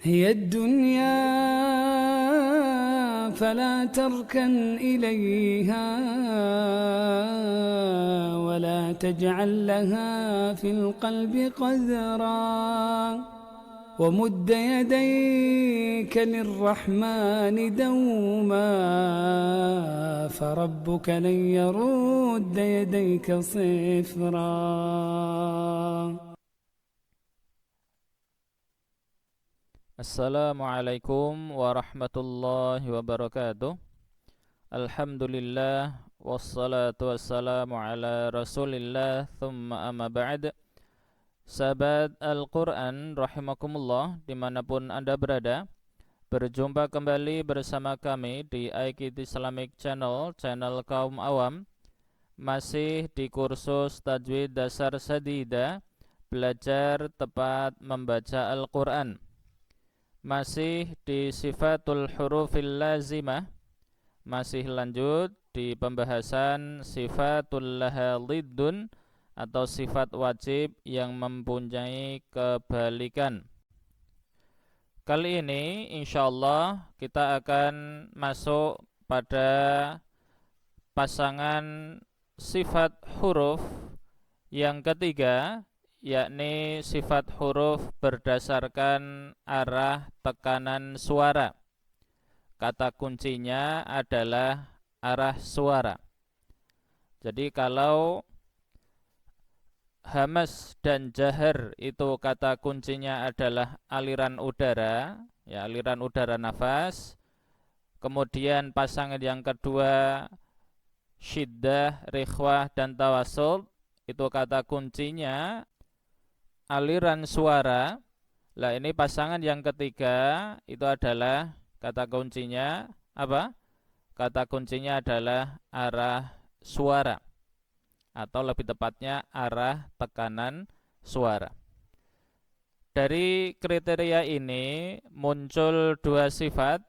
هي الدنيا فلا تركن إليها ولا تجعل لها في القلب قذرا ومد يديك للرحمن دوما فربك لن يرد يديك صفرا. Assalamualaikum warahmatullahi wabarakatuh. Alhamdulillah wassalatu wassalamu ala Rasulillah thumma amma ba'd. Sahabat Al-Quran rahimakumullah dimanapun Anda berada, berjumpa kembali bersama kami di iKid Islamic Channel, channel kaum awam. Masih di kursus Tajwid Dasar Sadida, belajar tepat membaca Al-Quran. Masih di sifatul hurufil lazimah, masih lanjut di pembahasan sifatul laha liddun atau sifat wajib yang mempunyai kebalikan. Kali ini insyaallah kita akan masuk pada pasangan sifat huruf yang ketiga, yakni sifat huruf berdasarkan arah tekanan suara. Kata kuncinya adalah arah suara. Jadi kalau hamas dan jahar itu kata kuncinya adalah aliran udara, ya aliran udara nafas. Kemudian pasangan yang kedua syiddah, rikhwah dan tawasul, itu kata kuncinya aliran suara. Lah ini pasangan yang ketiga itu adalah kata kuncinya apa? Kata kuncinya adalah arah suara, atau lebih tepatnya arah tekanan suara. Dari kriteria ini muncul dua sifat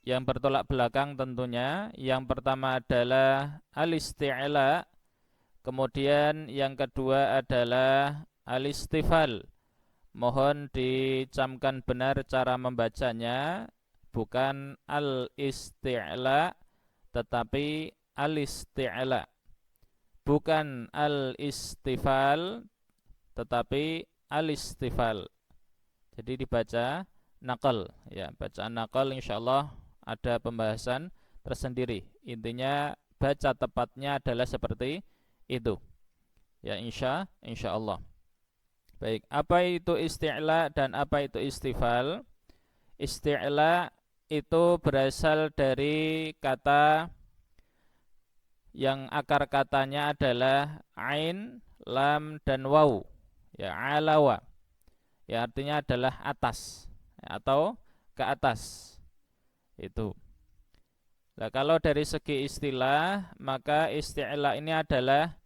yang bertolak belakang tentunya. Yang pertama adalah al-isti'la, kemudian yang kedua adalah al-istifal. Mohon dicamkan benar cara membacanya, bukan al-isti'la tetapi al-isti'la. Bukan al-istifal tetapi al-istifal. Jadi dibaca naqal, ya, bacaan naqal insyaallah ada pembahasan tersendiri. Intinya baca tepatnya adalah seperti itu. Ya, insyaallah. Baik, apa itu isti'la dan apa itu istifal? Isti'la itu berasal dari kata yang akar katanya adalah ain, lam dan waw. Ya, alawa. Ya, artinya adalah atas, ya, atau ke atas. Itu. Nah, kalau dari segi istilah, maka isti'la ini adalah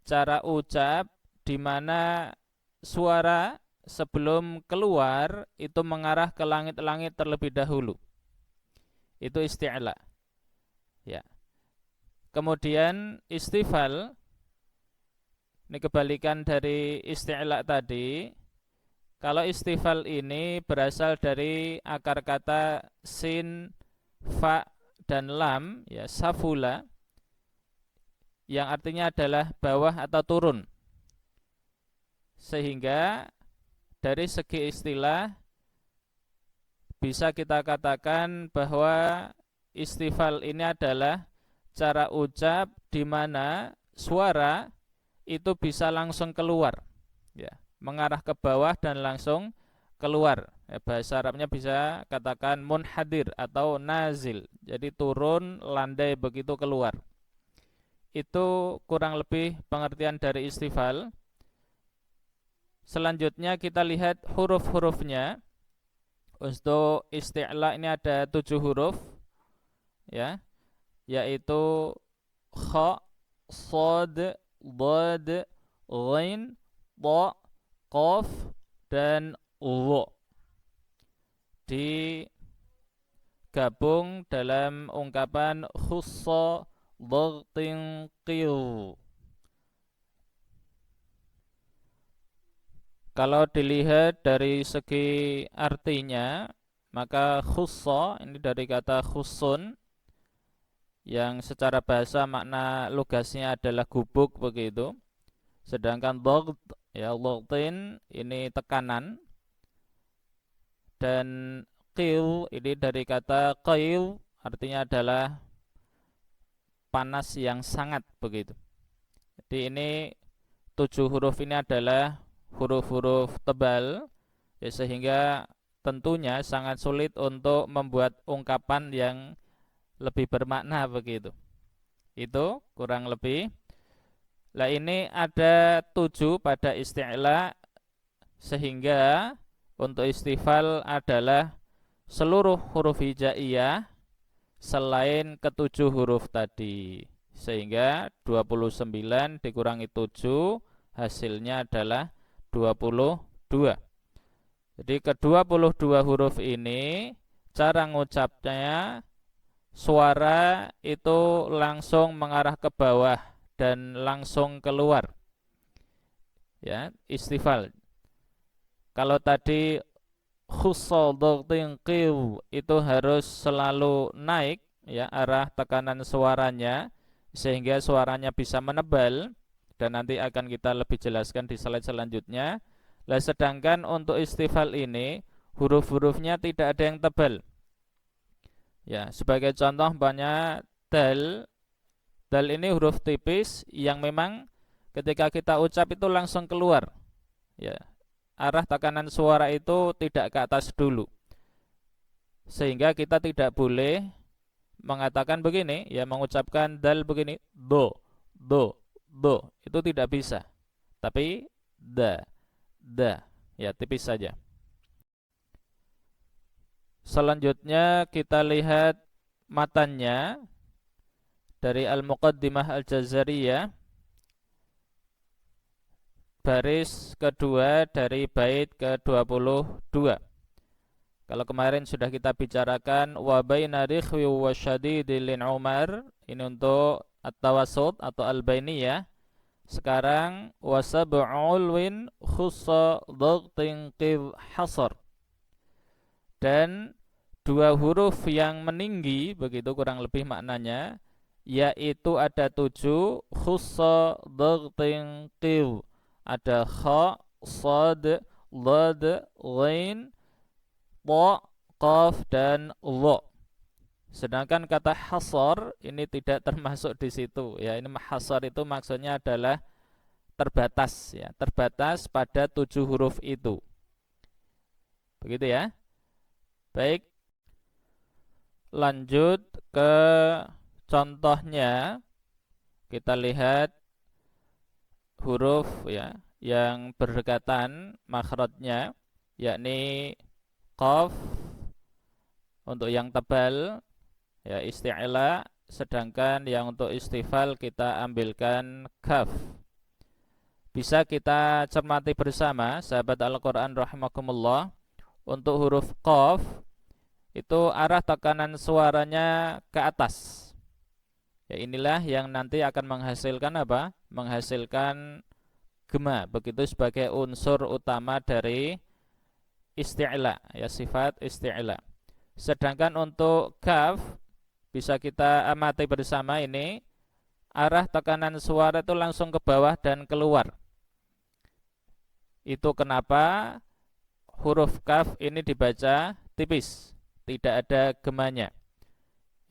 cara ucap di mana suara sebelum keluar itu mengarah ke langit-langit terlebih dahulu. Itu isti'la. Ya. Kemudian istifal, ini kebalikan dari isti'la tadi. Kalau istifal ini berasal dari akar kata sin, fa dan lam, ya, safula, yang artinya adalah bawah atau turun. Sehingga dari segi istilah bisa kita katakan bahwa istifal ini adalah cara ucap di mana suara itu bisa langsung keluar, ya, mengarah ke bawah dan langsung keluar. Ya, bahasa Arabnya bisa katakan munhadir atau nazil. Jadi turun, landai begitu keluar. Itu kurang lebih pengertian dari istifal. Selanjutnya kita lihat huruf-hurufnya. Untuk isti'la ini ada 7 huruf, ya, yaitu kha, shad, dad, ghain, ta, qaf dan dha. Digabung dalam ungkapan khussa dhaghtin qil. Kalau dilihat dari segi artinya, maka khussa ini dari kata khussun yang secara bahasa makna lugasnya adalah gubuk begitu. Sedangkan dhaght ya dhaghtin ini tekanan, dan qil ini dari kata qail artinya adalah panas yang sangat begitu. Jadi ini 7 huruf ini adalah huruf-huruf tebal ya, sehingga tentunya sangat sulit untuk membuat ungkapan yang lebih bermakna begitu. Itu kurang lebih. Lah ini ada 7 pada isti'la, sehingga untuk istifal adalah seluruh huruf hijaiyah selain ketujuh huruf tadi, sehingga 29 dikurangi 7 hasilnya adalah 22. Jadi ke-22 huruf ini cara ngucapnya suara itu langsung mengarah ke bawah dan langsung keluar. Ya, istifal. Kalau tadi khussa dhaghtin qil itu harus selalu naik ya arah tekanan suaranya sehingga suaranya bisa menebal, dan nanti akan kita lebih jelaskan di slide selanjutnya. Lah sedangkan untuk istifal ini huruf-hurufnya tidak ada yang tebal. Ya, sebagai contoh banyak dal. Dal ini huruf tipis yang memang ketika kita ucap itu langsung keluar. Ya, arah tekanan suara itu tidak ke atas dulu. Sehingga kita tidak boleh mengatakan begini, ya mengucapkan dal begini, do. Itu tidak bisa. Tapi da. Ya, tipis saja. Selanjutnya kita lihat matannya dari Al-Muqaddimah Al-Jazariyah, baris kedua dari bait ke-22. Kalau kemarin sudah kita bicarakan wa baina rikhwi wa syadidil Umar, ini untuk at-tawassut atau al-bainiyah. Sekarang wa sab'ul win khussa dhaghtin qidh hasar. Dan 2 huruf yang meninggi, begitu kurang lebih maknanya, yaitu ada 7 khussa dhaghtin qidh. Ada kha, sad, dhad, ghain, ta, qaf dan dha. Sedangkan kata hasar ini tidak termasuk di situ ya. Ini hasar itu maksudnya adalah terbatas ya, terbatas pada 7 huruf itu. Begitu ya. Baik. Lanjut ke contohnya. Kita lihat huruf ya yang berdekatan makhrajnya, yakni qaf untuk yang tebal ya isti'la, sedangkan yang untuk istifal kita ambilkan kaf. Bisa kita cermati bersama sahabat Al-Qur'an rahimakumullah. Untuk huruf qaf itu arah tekanan suaranya ke atas. Ya, inilah yang nanti akan menghasilkan apa? Menghasilkan gema, begitu sebagai unsur utama dari isti'la ya, sifat isti'la. Sedangkan untuk kaf bisa kita amati bersama, ini arah tekanan suara itu langsung ke bawah dan keluar. Itu kenapa huruf kaf ini dibaca tipis, tidak ada gemanya.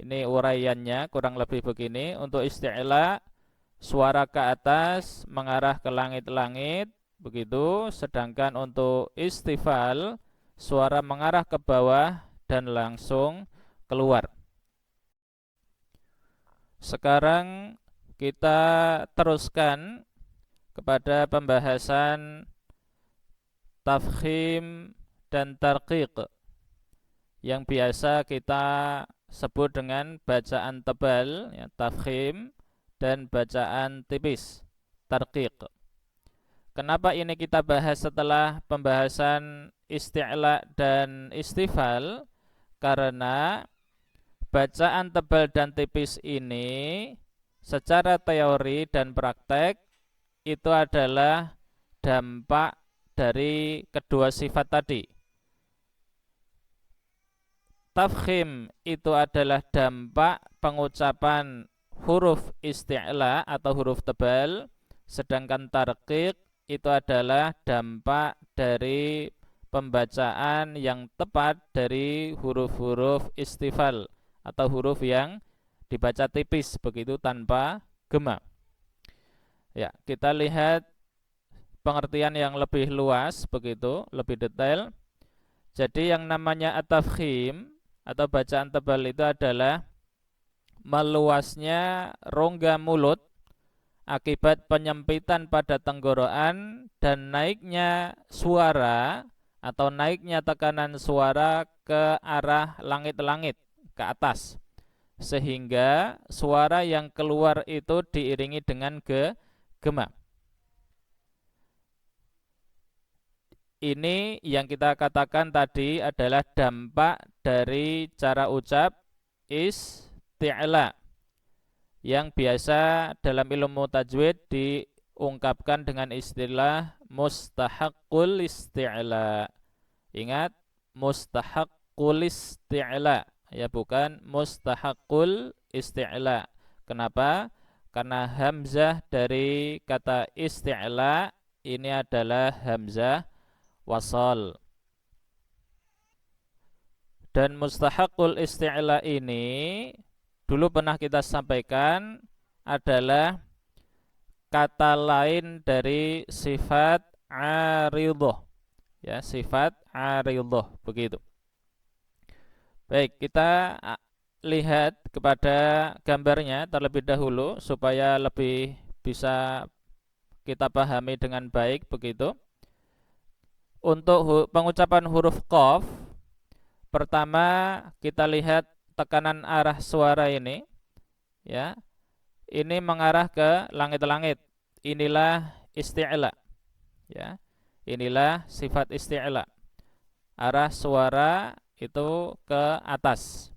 Ini uraiannya kurang lebih begini. Untuk isti'la suara ke atas mengarah ke langit-langit begitu, sedangkan untuk istifal suara mengarah ke bawah dan langsung keluar. Sekarang kita teruskan kepada pembahasan tafkhim dan tarqiq yang biasa kita sebut dengan bacaan tebal ya, tafkhim, dan bacaan tipis, tarqiq. Kenapa ini kita bahas setelah pembahasan isti'la dan istifal? Karena bacaan tebal dan tipis ini secara teori dan praktek itu adalah dampak dari kedua sifat tadi. Tafkhim itu adalah dampak pengucapan huruf isti'la atau huruf tebal, sedangkan tarqiq itu adalah dampak dari pembacaan yang tepat dari huruf-huruf istifal atau huruf yang dibaca tipis begitu tanpa gema. Ya, kita lihat pengertian yang lebih luas begitu, lebih detail. Jadi yang namanya at-tafkhim atau bacaan tebal itu adalah meluasnya rongga mulut akibat penyempitan pada tenggorokan dan naiknya suara atau naiknya tekanan suara ke arah langit-langit, ke atas, sehingga suara yang keluar itu diiringi dengan gema. Ini yang kita katakan tadi adalah dampak dari cara ucap isti'la yang biasa dalam ilmu tajwid diungkapkan dengan istilah mustahaqqul isti'la. Ingat, mustahaqqul isti'la, ya, bukan mustahaqqul isti'la. Kenapa? Karena hamzah dari kata isti'la ini adalah hamzah wasal. Dan mustahaqqul isti'la ini dulu pernah kita sampaikan adalah kata lain dari sifat aridhah. Ya, sifat aridhah begitu. Baik, kita lihat kepada gambarnya terlebih dahulu supaya lebih bisa kita pahami dengan baik begitu. Untuk pengucapan huruf qaf, pertama kita lihat tekanan arah suara ini, ya. Ini mengarah ke langit-langit. Inilah isti'la, ya. Inilah sifat isti'la. Arah suara itu ke atas.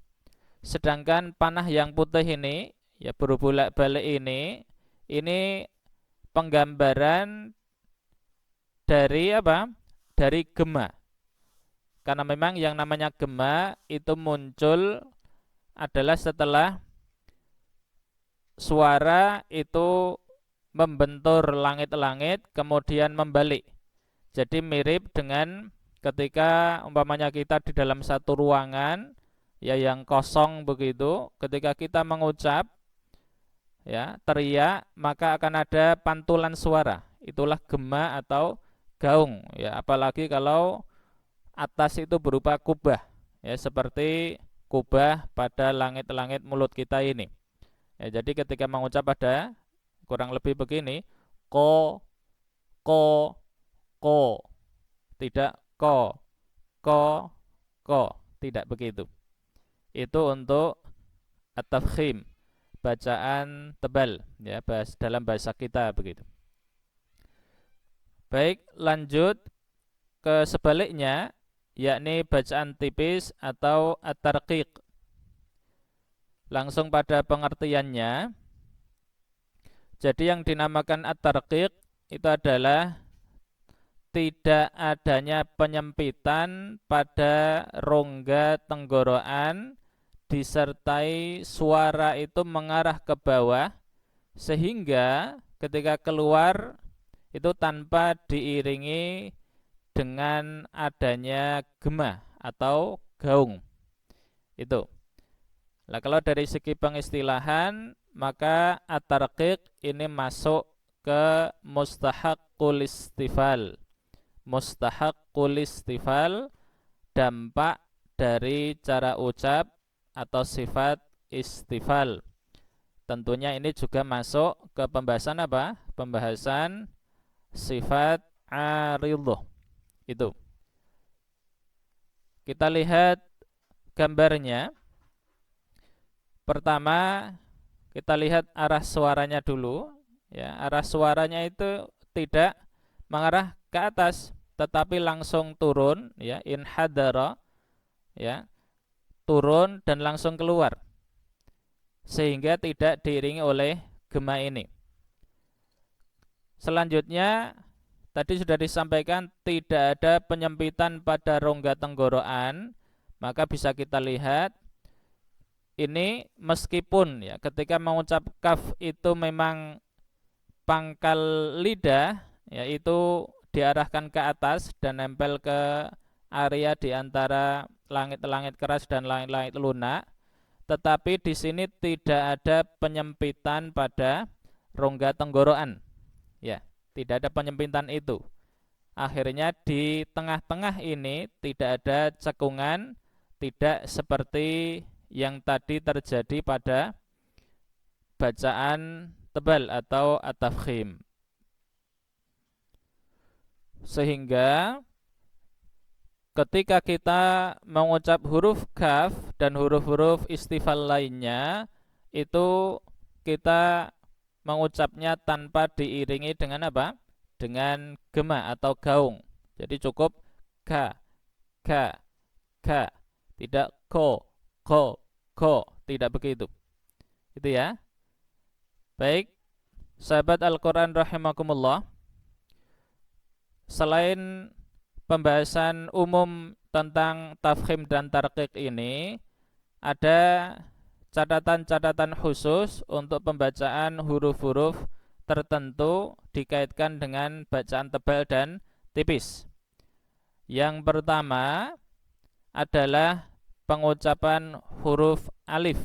Sedangkan panah yang putih ini, ya, berbolak-balik ini penggambaran dari apa? Dari gema. Karena memang yang namanya gema itu muncul adalah setelah suara itu membentur langit-langit kemudian membalik. Jadi mirip dengan ketika umpamanya kita di dalam satu ruangan, ya, yang kosong begitu, ketika kita mengucap, ya, teriak, maka akan ada pantulan suara. Itulah gema atau gaung, ya, apalagi kalau atas itu berupa kubah, ya, seperti kubah pada langit-langit mulut kita ini. Ya, jadi ketika mengucap ada kurang lebih begini, ko, tidak ko, tidak begitu. Itu untuk at-tafkhim, bacaan tebal, ya, dalam bahasa kita begitu. Baik, lanjut ke sebaliknya, yakni bacaan tipis atau at-tarqiq. Langsung pada pengertiannya, jadi yang dinamakan at-tarqiq itu adalah tidak adanya penyempitan pada rongga tenggorokan disertai suara itu mengarah ke bawah, sehingga ketika keluar itu tanpa diiringi dengan adanya gema atau gaung. Itu. Nah, kalau dari segi pengistilahan, maka at-tarqiq ini masuk ke mustahaqqul istifal. Mustahaqqul istifal, dampak dari cara ucap atau sifat istifal. Tentunya ini juga masuk ke pembahasan apa? Pembahasan sifat aridhah. Itu. Kita lihat gambarnya. Pertama, kita lihat arah suaranya dulu, ya. Arah suaranya itu tidak mengarah ke atas, tetapi langsung turun, ya, inhadara, ya. Turun dan langsung keluar. Sehingga tidak diiringi oleh gema ini. Selanjutnya, tadi sudah disampaikan tidak ada penyempitan pada rongga tenggorokan, maka bisa kita lihat ini meskipun ya ketika mengucap kaf itu memang pangkal lidah yaitu diarahkan ke atas dan nempel ke area di antara langit-langit keras dan langit-langit lunak, tetapi di sini tidak ada penyempitan pada rongga tenggorokan. Ya, tidak ada penyempitan itu. Akhirnya di tengah-tengah ini tidak ada cekungan, tidak seperti yang tadi terjadi pada bacaan tebal atau at-tafkhim. Sehingga ketika kita mengucap huruf kaf dan huruf-huruf istifal lainnya, itu kita mengucapnya tanpa diiringi dengan apa? Dengan gema atau gaung. Jadi cukup ka, ka, ka. Tidak ko, tidak begitu. Itu ya. Baik, sahabat Al-Quran rahimakumullah. Selain pembahasan umum tentang tafkhim dan tarqiq ini, ada catatan-catatan khusus untuk pembacaan huruf-huruf tertentu dikaitkan dengan bacaan tebal dan tipis. Yang pertama adalah pengucapan huruf alif,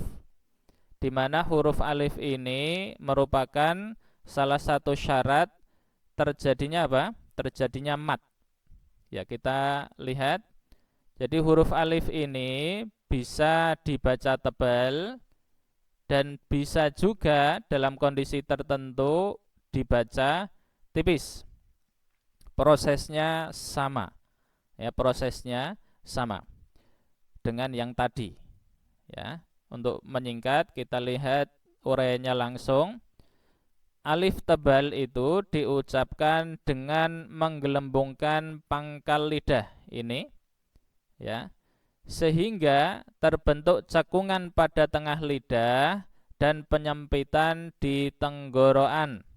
di mana huruf alif ini merupakan salah satu syarat terjadinya apa? Terjadinya mat. Ya, kita lihat. Jadi huruf alif ini bisa dibaca tebal dan bisa juga dalam kondisi tertentu dibaca tipis. Prosesnya sama. Ya, prosesnya sama dengan yang tadi. Ya, untuk menyingkat kita lihat uraiannya langsung. Alif tebal itu diucapkan dengan menggelembungkan pangkal lidah ini, ya, sehingga terbentuk cekungan pada tengah lidah dan penyempitan di tenggorokan.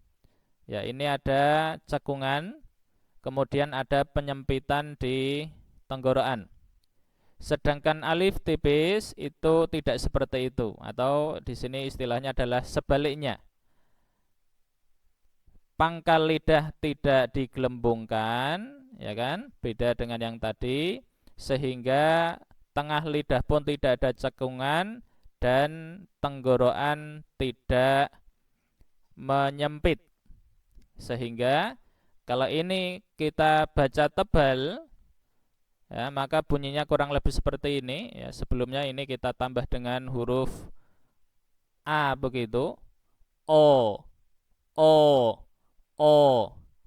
Ya, ini ada cekungan, kemudian ada penyempitan di tenggorokan. Sedangkan alif tipis itu tidak seperti itu, atau di sini istilahnya adalah sebaliknya. Pangkal lidah tidak digelembungkan, ya kan? Beda dengan yang tadi, sehingga tengah lidah pun tidak ada cekungan dan tenggorokan tidak menyempit. Sehingga kalau ini kita baca tebal, ya, maka bunyinya kurang lebih seperti ini. Ya, sebelumnya ini kita tambah dengan huruf A begitu, O, O, O.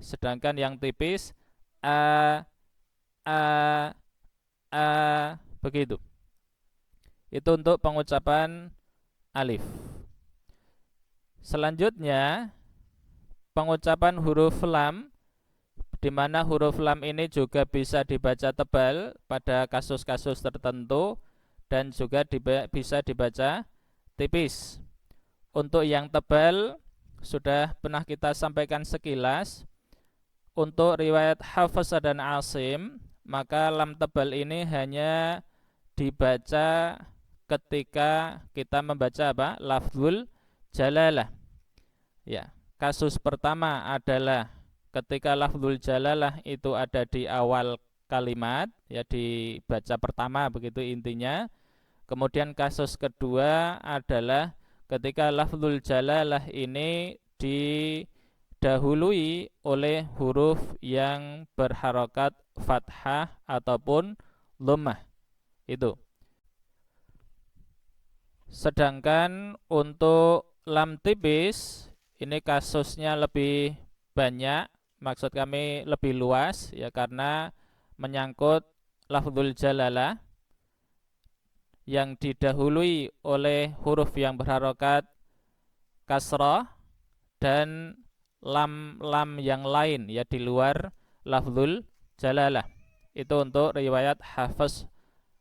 Sedangkan yang tipis A, begitu. Itu untuk pengucapan alif. Selanjutnya pengucapan huruf lam, di mana huruf lam ini juga bisa dibaca tebal pada kasus-kasus tertentu dan juga bisa dibaca tipis. Untuk yang tebal sudah pernah kita sampaikan sekilas. Untuk riwayat Hafsah dan Asim, maka lam tebal ini hanya dibaca ketika kita membaca apa? Lafzul jalalah. Ya, kasus pertama adalah ketika lafzul jalalah itu ada di awal kalimat, ya, dibaca pertama begitu intinya. Kemudian kasus kedua adalah ketika lafzul jalalah ini didahului oleh huruf yang berharokat fathah ataupun dhammah. Itu. Sedangkan untuk lam tipis ini kasusnya lebih banyak, maksud kami lebih luas, ya, karena menyangkut lafzul jalalah yang didahului oleh huruf yang berharokat kasrah dan lam-lam yang lain, ya, di luar lafzul jalalah. Itu untuk riwayat Hafs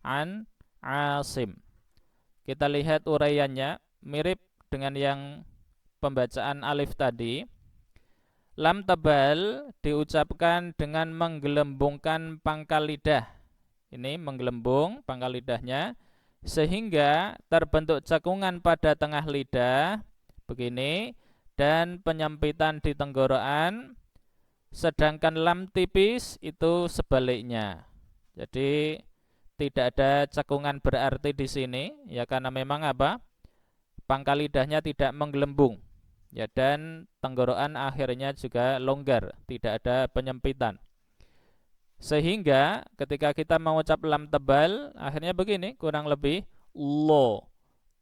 an Asim. Kita lihat uraiannya mirip dengan yang pembacaan alif tadi. Lam tebal diucapkan dengan menggelembungkan pangkal lidah, ini menggelembung pangkal lidahnya, sehingga terbentuk cekungan pada tengah lidah begini dan penyempitan di tenggorokan, sedangkan lam tipis itu sebaliknya. Jadi tidak ada cekungan berarti di sini ya, karena memang apa? Pangkal lidahnya tidak menggelembung ya, dan tenggorokan akhirnya juga longgar, tidak ada penyempitan. Sehingga ketika kita mengucap lam tebal, akhirnya begini kurang lebih lo,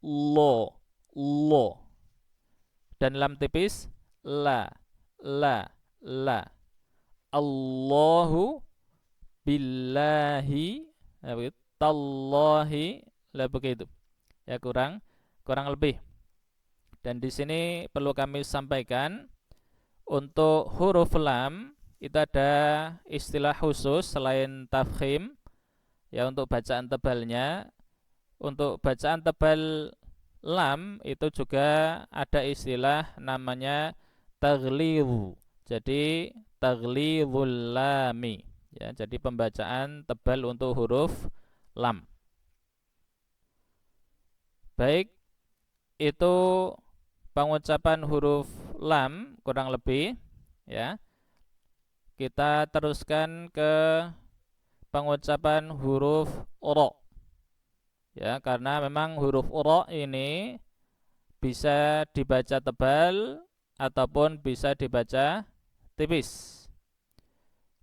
lo, lo. Dan lam tipis la, la, la. Allahu billahi, tallahi, lah begitu. Ya kurang lebih. Dan di sini perlu kami sampaikan untuk huruf lam itu ada istilah khusus selain tafkhim ya untuk bacaan tebalnya. Untuk bacaan tebal lam itu juga ada istilah namanya taghlidh. Jadi taghlidhul lami ya, jadi pembacaan tebal untuk huruf lam. Baik, itu pengucapan huruf lam kurang lebih ya. Kita teruskan ke pengucapan huruf ro. Ya, karena memang huruf ro ini bisa dibaca tebal ataupun bisa dibaca tipis.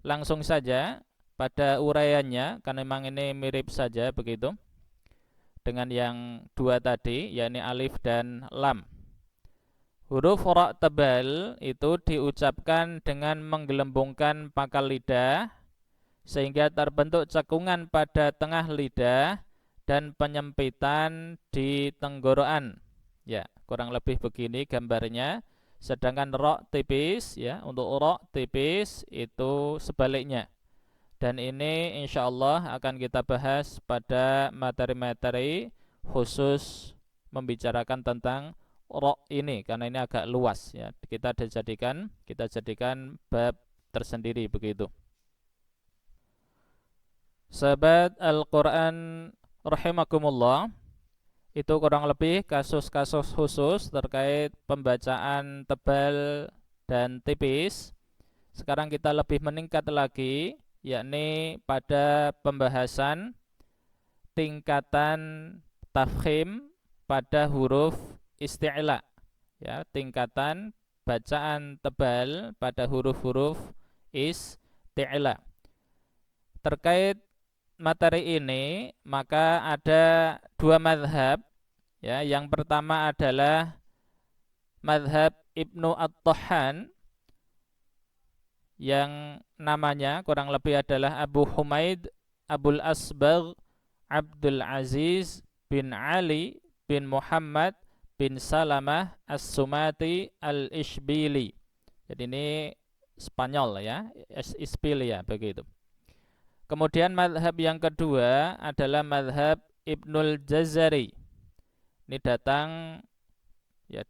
Langsung saja pada uraiannya, karena memang ini mirip saja begitu dengan yang dua tadi, yakni alif dan lam. Huruf ro tebal itu diucapkan dengan menggelembungkan pangkal lidah sehingga terbentuk cekungan pada tengah lidah dan penyempitan di tenggorokan. Ya, kurang lebih begini gambarnya. Sedangkan ro tipis ya, untuk ro tipis itu sebaliknya. Dan ini insya Allah akan kita bahas pada materi-materi khusus membicarakan tentang ro ini, karena ini agak luas ya. Kita jadikan bab tersendiri begitu. Sahabat Al-Quran rahimakumullah, itu kurang lebih kasus-kasus khusus terkait pembacaan tebal dan tipis. Sekarang kita lebih meningkat lagi, yakni pada pembahasan tingkatan tafkhim pada huruf isti'la ya, tingkatan bacaan tebal pada huruf-huruf isti'la. Terkait materi ini maka ada dua madhab ya. Yang pertama adalah madhab Ibnu At-Tahhan yang namanya kurang lebih adalah Abu Humaid Abul Asbagh Abdul Aziz bin Ali bin Muhammad bin Salamah As-Sumati Al-Ishbili. Jadi ini Spanyol ya, Ishbili ya begitu. Kemudian madhab yang kedua adalah madhab Ibnul Jazari. Ini datang ya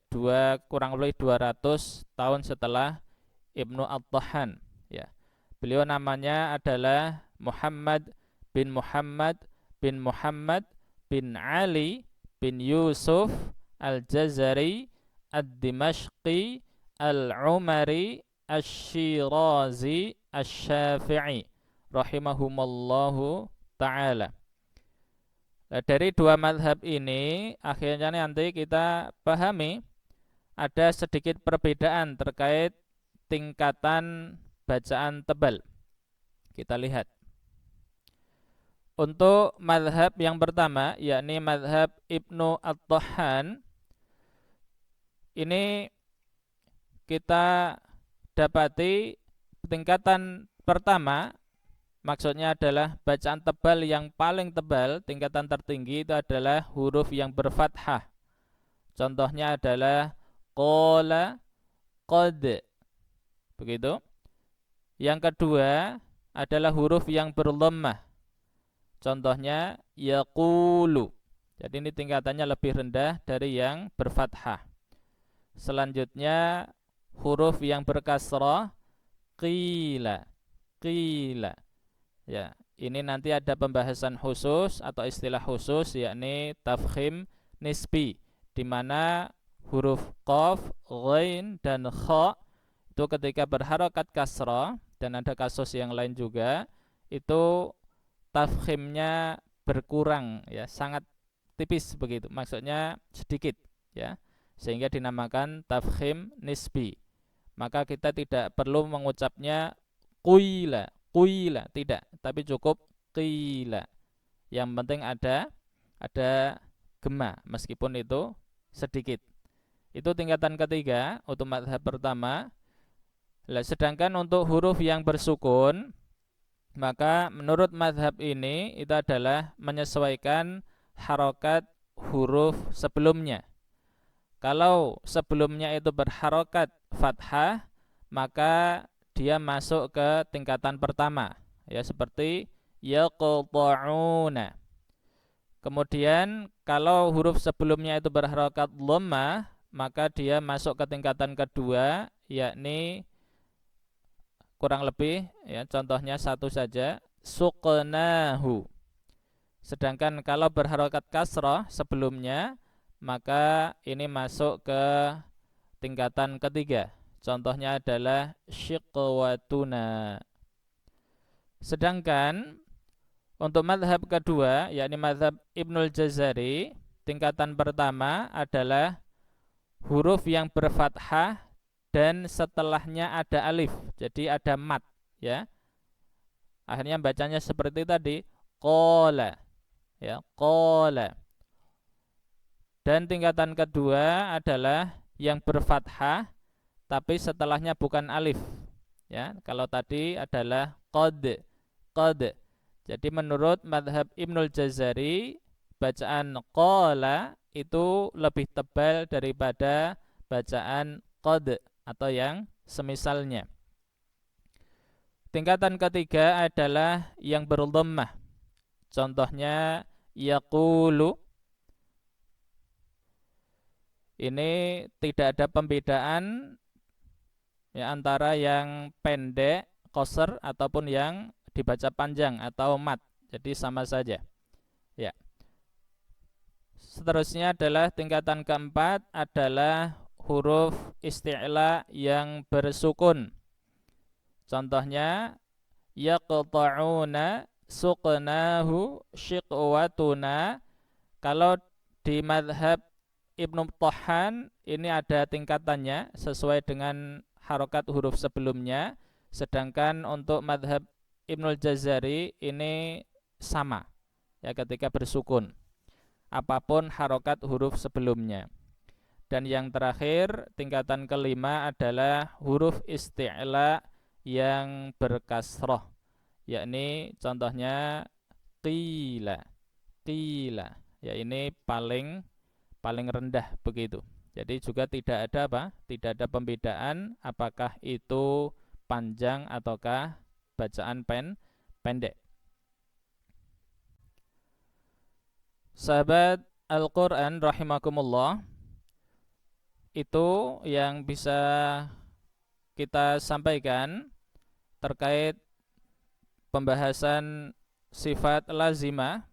kurang lebih 200 tahun setelah Ibnu At-Tahhan ya. Beliau namanya adalah Muhammad bin Muhammad bin Muhammad bin Ali bin Yusuf Al-Jazari Ad-Dimashqi Al-Umari Asy-Syirazi Asy-Syafi'i rahimahumallahu ta'ala. Nah, dari dua madhab ini akhirnya nanti kita pahami ada sedikit perbedaan terkait tingkatan bacaan tebal. Kita lihat. Untuk madhab yang pertama, yakni madhab Ibnu At-Tahhan, ini kita dapati tingkatan pertama, maksudnya adalah bacaan tebal yang paling tebal, tingkatan tertinggi itu adalah huruf yang berfathah. Contohnya adalah qala, qad. Begitu. Yang kedua adalah huruf yang berdhammah. Contohnya yaqulu. Jadi ini tingkatannya lebih rendah dari yang berfathah. Selanjutnya huruf yang berkasrah qila, qila. Ya, ini nanti ada pembahasan khusus atau istilah khusus, yakni tafkhim nisbi, di mana huruf qaf, ghain dan kha itu ketika berharokat kasrah, dan ada kasus yang lain juga, itu tafkhimnya berkurang, ya, sangat tipis begitu, maksudnya sedikit, ya, sehingga dinamakan tafkhim nisbi. Maka kita tidak perlu mengucapnya kuila, kuila, tidak, tapi cukup qila. Yang penting ada gema meskipun itu sedikit. Itu tingkatan ketiga untuk mazhab pertama. Sedangkan untuk huruf yang bersukun, maka menurut mazhab ini itu adalah menyesuaikan harokat huruf sebelumnya. Kalau sebelumnya itu berharokat fathah, maka dia masuk ke tingkatan pertama, ya, seperti yaqta'una. Kemudian kalau huruf sebelumnya itu berharokat dhammah, maka dia masuk ke tingkatan kedua, yakni kurang lebih, ya, contohnya satu saja, suqnahu. Sedangkan kalau berharokat kasrah sebelumnya, maka ini masuk ke tingkatan ketiga. Contohnya adalah syiqwatuna. Sedangkan untuk mazhab kedua, yakni mazhab Ibnul Jazari, tingkatan pertama adalah huruf yang berfathah dan setelahnya ada alif, jadi ada mat, ya. Akhirnya bacanya seperti tadi, qala, ya, qala. Dan tingkatan kedua adalah yang berfathah tapi setelahnya bukan alif, ya. Kalau tadi adalah qad, qad. Jadi menurut mazhab Ibnul Jazari, bacaan qala itu lebih tebal daripada bacaan qad atau yang semisalnya. Tingkatan ketiga adalah yang berdhammah. Contohnya yaqulu. Ini tidak ada pembedaan, ya, antara yang pendek, qasr, ataupun yang dibaca panjang atau mat. Jadi sama saja. Ya. Seterusnya adalah tingkatan keempat adalah huruf isti'la yang bersukun. Contohnya yaqta'una, suqnahu, syiqwatuna. Kalau di mazhab Ibnu Thahhan ini ada tingkatannya sesuai dengan harokat huruf sebelumnya. Sedangkan untuk mazhab Ibnul Jazari ini sama, ya, ketika bersukun, apapun harokat huruf sebelumnya. Dan yang terakhir, tingkatan kelima adalah huruf isti'la yang berkasroh, yakni contohnya qila, qila, ya, ini paling rendah begitu. Jadi juga tidak ada apa? Tidak ada pembedaan apakah itu panjang ataukah bacaan pendek. Sahabat Al-Qur'an rahimakumullah, itu yang bisa kita sampaikan terkait pembahasan sifat lazimah,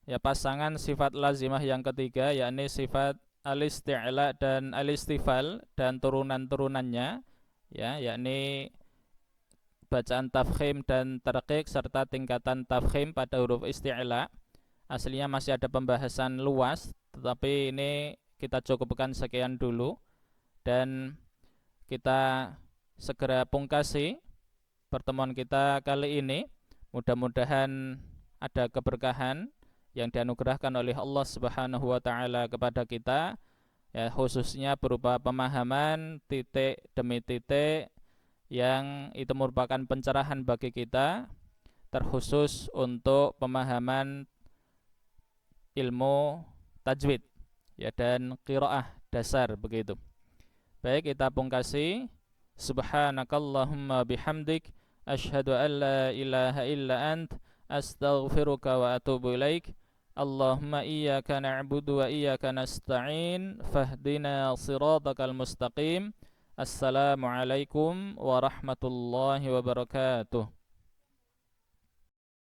ya, pasangan sifat lazimah yang ketiga, yakni sifat al-isti'la dan al-istifal dan turunan-turunannya, ya, yakni bacaan tafkhim dan tarqiq serta tingkatan tafkhim pada huruf isti'la. Aslinya masih ada pembahasan luas, tetapi ini kita cukupkan sekian dulu dan kita segera pungkasi pertemuan kita kali ini. Mudah-mudahan ada keberkahan yang dianugerahkan oleh Allah Subhanahu wa taala kepada kita, ya, khususnya berupa pemahaman titik demi titik yang itu merupakan pencerahan bagi kita, terkhusus untuk pemahaman ilmu tajwid, ya, dan qiraah dasar begitu. Baik, kita pungkasi. Subhanakallahumma bihamdik, asyhadu an la ilaha illa ant, astaghfiruka wa atubu ilaik. Allahumma iyyaka na'budu wa iyyaka nasta'in, fahdina siratal mustaqim. Assalamualaikum warahmatullahi wabarakatuh.